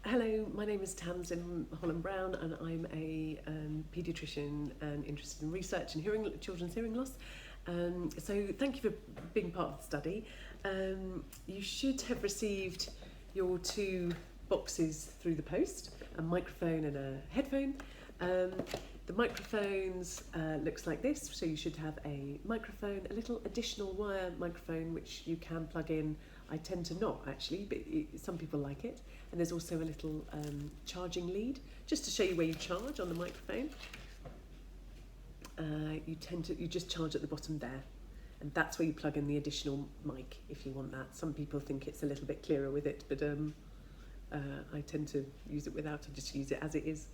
Hello, my name is Tamsin Holland Brown, and I'm a paediatrician and interested in research and children's hearing loss. So thank you for being part of the study. You should have received your two boxes through the post, a microphone and a headphone. The microphones looks like this, so you should have a microphone, a little additional wire microphone which you can plug in. I tend to not actually, but some people like it. And there's also a little charging lead, just to show you where you charge on the microphone. You just charge at the bottom there, and that's where you plug in the additional mic if you want that. Some people think it's a little bit clearer with it, but I tend to use it without. I just use it as it is.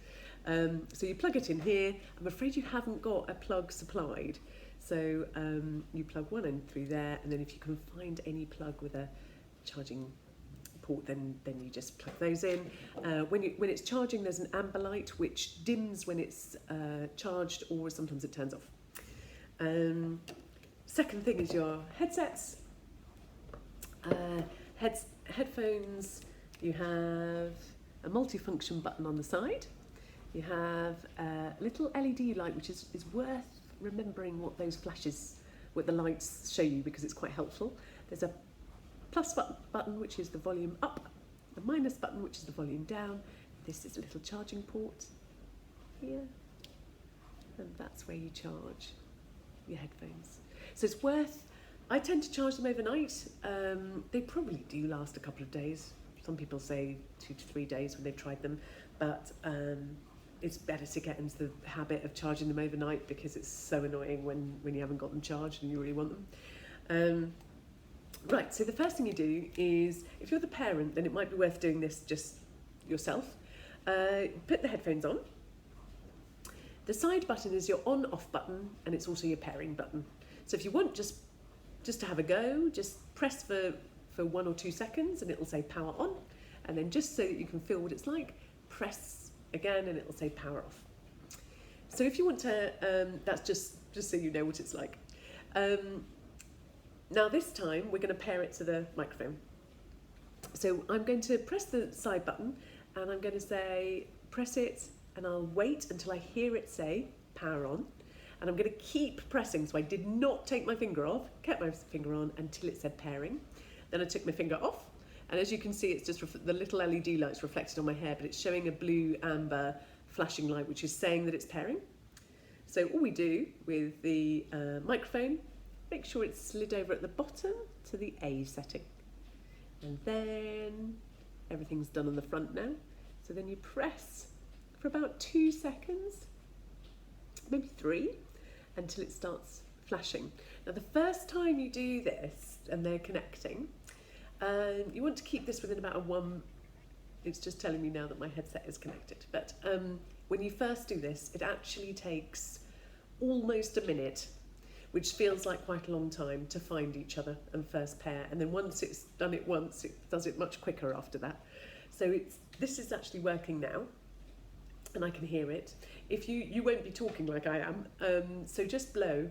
So you plug it in here. I'm afraid you haven't got a plug supplied, so you plug one end through there, and then if you can find any plug with a charging port, then you just plug those in. When it's charging, there's an amber light which dims when it's charged, or sometimes it turns off. Second thing is your headsets. Headphones, you have a multifunction button on the side. You have a little LED light, which is worth remembering what those flashes, what the lights show you, because it's quite helpful. There's a plus button, which is the volume up, the minus button, which is the volume down. This is a little charging port here, and that's where you charge your headphones. So it's worth, I tend to charge them overnight. They probably do last a couple of days. Some people say 2 to 3 days when they've tried them, but it's better to get into the habit of charging them overnight, because it's so annoying when you haven't got them charged and you really want them. Right, so the first thing you do is, if you're the parent, then it might be worth doing this just yourself. Put the headphones on. The side button is your on-off button, and it's also your pairing button. So if you want just to have a go, just press for 1 or 2 seconds and it'll say power on, and then just so that you can feel what it's like, press again and it'll say power off. So if you want to, that's just so you know what it's like. Now this time we're going to pair it to the microphone. So I'm going to press the side button and I'm going to say press it, and I'll wait until I hear it say power on, and I'm going to keep pressing. So I did not take my finger off, kept my finger on until it said pairing. Then I took my finger off, and as you can see, it's just the little LED light's reflected on my hair, but it's showing a blue amber flashing light, which is saying that it's pairing. So all we do with the microphone, make sure it's slid over at the bottom to the A setting. And then everything's done on the front now. So then you press for about 2 seconds, maybe 3, until it starts flashing. Now the first time you do this and they're connecting, you want to keep this within about it's just telling me now that my headset is connected, but when you first do this, it actually takes almost a minute, which feels like quite a long time, to find each other and first pair. And then once it's done it once, it does it much quicker after that. So this is actually working now, and I can hear it. If you won't be talking like I am, so just blow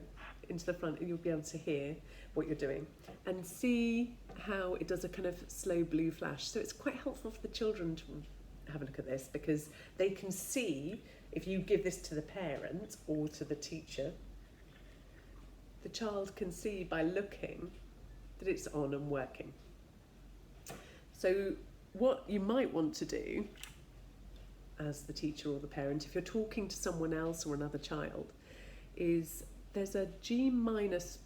into the front and you'll be able to hear what you're doing, and see how it does a kind of slow blue flash. So it's quite helpful for the children to have a look at this, because they can see, if you give this to the parent or to the teacher, the child can see by looking that it's on and working. So what you might want to do as the teacher or the parent, if you're talking to someone else or another child, is there's a G minus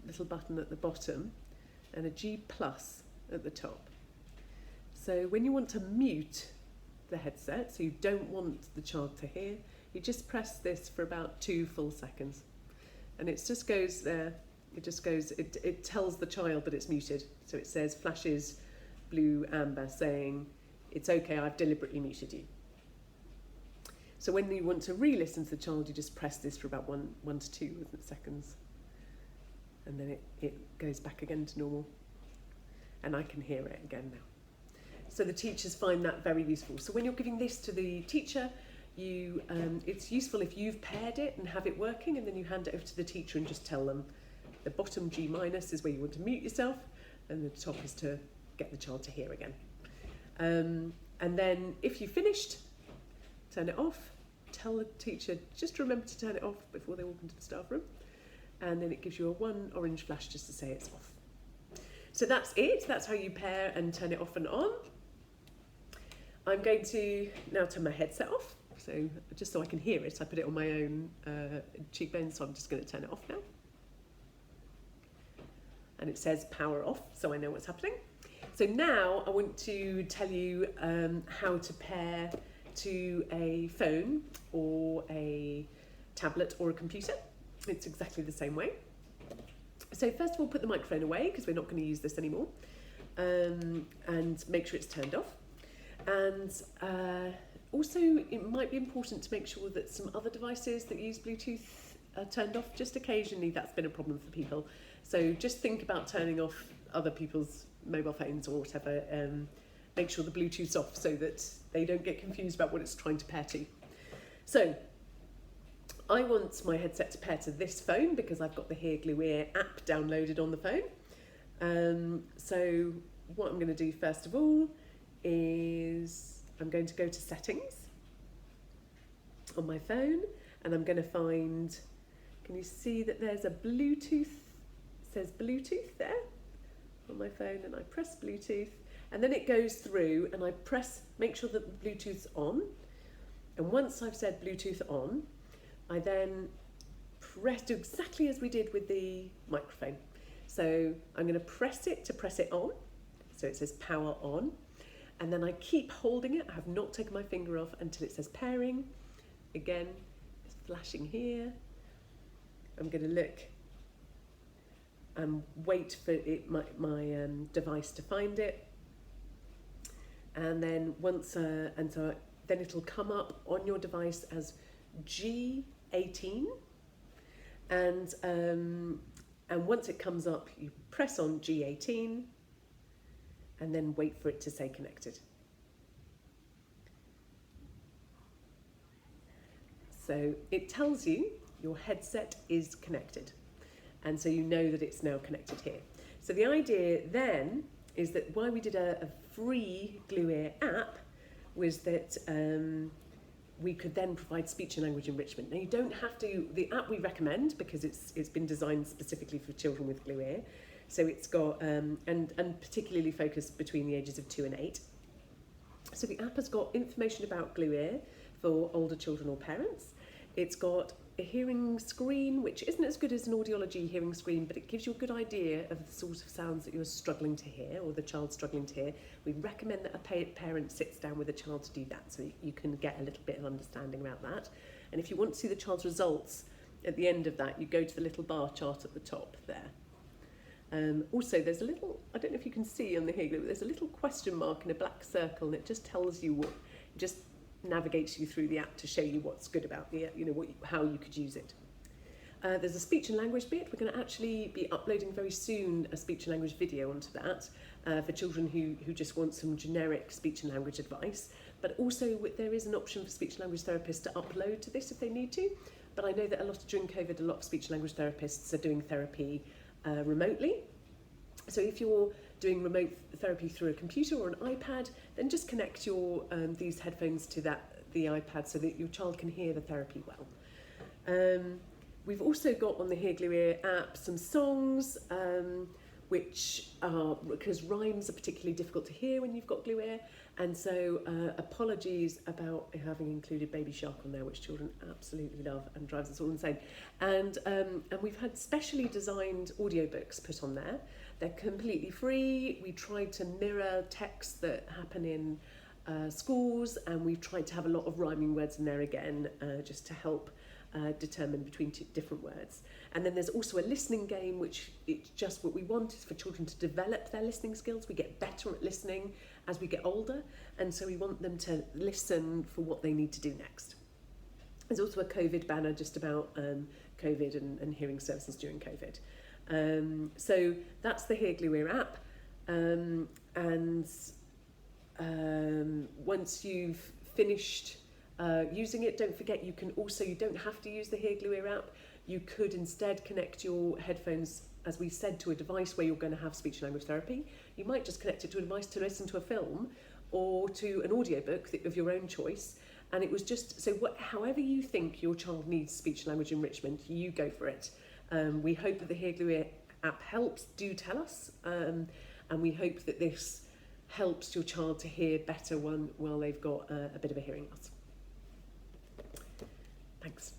little button at the bottom and a G plus at the top. So when you want to mute the headset, so you don't want the child to hear, you just press this for about 2 full seconds. And it just goes there, it tells the child that it's muted. So it says flashes blue amber saying, it's okay, I've deliberately muted you. So when you want to re-listen to the child, you just press this for about 1 to 2 seconds. And then it goes back again to normal. And I can hear it again now. So the teachers find that very useful. So when you're giving this to the teacher, it's useful if you've paired it and have it working, and then you hand it over to the teacher and just tell them the bottom G minus is where you want to mute yourself, and the top is to get the child to hear again. And then if you finished, turn it off. Tell the teacher just to remember to turn it off before they walk into the staff room. And then it gives you one orange flash just to say it's off. So that's it. That's how you pair and turn it off and on. I'm going to now turn my headset off. So just so I can hear it, I put it on my own cheekbones, so I'm just going to turn it off now. And it says power off, so I know what's happening. So now I want to tell you how to pair to a phone or a tablet or a computer. It's exactly the same way. So first of all, put the microphone away because we're not going to use this anymore, and make sure it's turned off. And also, it might be important to make sure that some other devices that use Bluetooth are turned off. Just occasionally, that's been a problem for people. So just think about turning off other people's mobile phones or whatever. Make sure the Bluetooth's off so that they don't get confused about what it's trying to pair to. So I want my headset to pair to this phone because I've got the HearGlueEar app downloaded on the phone. So what I'm going to do first of all is I'm going to go to settings on my phone, and I'm going to find, can you see that there's a Bluetooth, says Bluetooth there on my phone, and I press Bluetooth, and then it goes through and I press, make sure that the Bluetooth's on, and once I've said Bluetooth on, I then do exactly as we did with the microphone. So I'm going to press it to press it on, so it says power on. And then I keep holding it. I have not taken my finger off until it says pairing. Again, it's flashing here. I'm going to look and wait for my device to find it. And then then it'll come up on your device as G18. And once it comes up, you press on G18. And then wait for it to say connected. So it tells you your headset is connected. And so you know that it's now connected here. So the idea then is that why we did a free HearGlueEar app was that we could then provide speech and language enrichment. Now you don't have to, the app we recommend because it's been designed specifically for children with HearGlueEar. So it's got, and particularly focused between the ages of 2 and 8. So the app has got information about HearGlueEar for older children or parents. It's got a hearing screen, which isn't as good as an audiology hearing screen, but it gives you a good idea of the sort of sounds that you're struggling to hear or the child's struggling to hear. We recommend that a parent sits down with a child to do that so you can get a little bit of understanding about that. And if you want to see the child's results at the end of that, you go to the little bar chart at the top there. Also, there's a little, I don't know if you can see on the HearGlueEar, but there's a little question mark in a black circle, and it just tells you what, just navigates you through the app to show you what's good about the, how you could use it. There's a speech and language bit. We're going to actually be uploading very soon a speech and language video onto that for children who just want some generic speech and language advice. But also there is an option for speech and language therapists to upload to this if they need to. But I know that during COVID, a lot of speech and language therapists are doing therapy remotely. So if you're doing remote therapy through a computer or an iPad, then just connect your these headphones to the iPad so that your child can hear the therapy well. We've also got on the HearGlueEar app some songs, which are, because rhymes are particularly difficult to hear when you've got HearGlueEar, and so apologies about having included Baby Shark on there, which children absolutely love and drives us all insane. And we've had specially designed audiobooks put on there. They're completely free. We tried to mirror texts that happen in schools, and we've tried to have a lot of rhyming words in there again, just to help determine between two different words. And then there's also a listening game, which it's just what we want is for children to develop their listening skills. We get better at listening as we get older, and so we want them to listen for what they need to do next. There's also a COVID banner just about COVID and hearing services during COVID. So that's the HearGlueEar app, and once you've finished using it, don't forget you don't have to use the HearGlueEar app. You could instead connect your headphones, as we said, to a device where you're going to have speech and language therapy. You might just connect it to a device to listen to a film, or to an audiobook of your own choice. And it was just, so however you think your child needs speech and language enrichment, you go for it. We hope that the HearGlueEar app helps. Do tell us. And we hope that this helps your child to hear better while they've got a bit of a hearing loss. Thanks.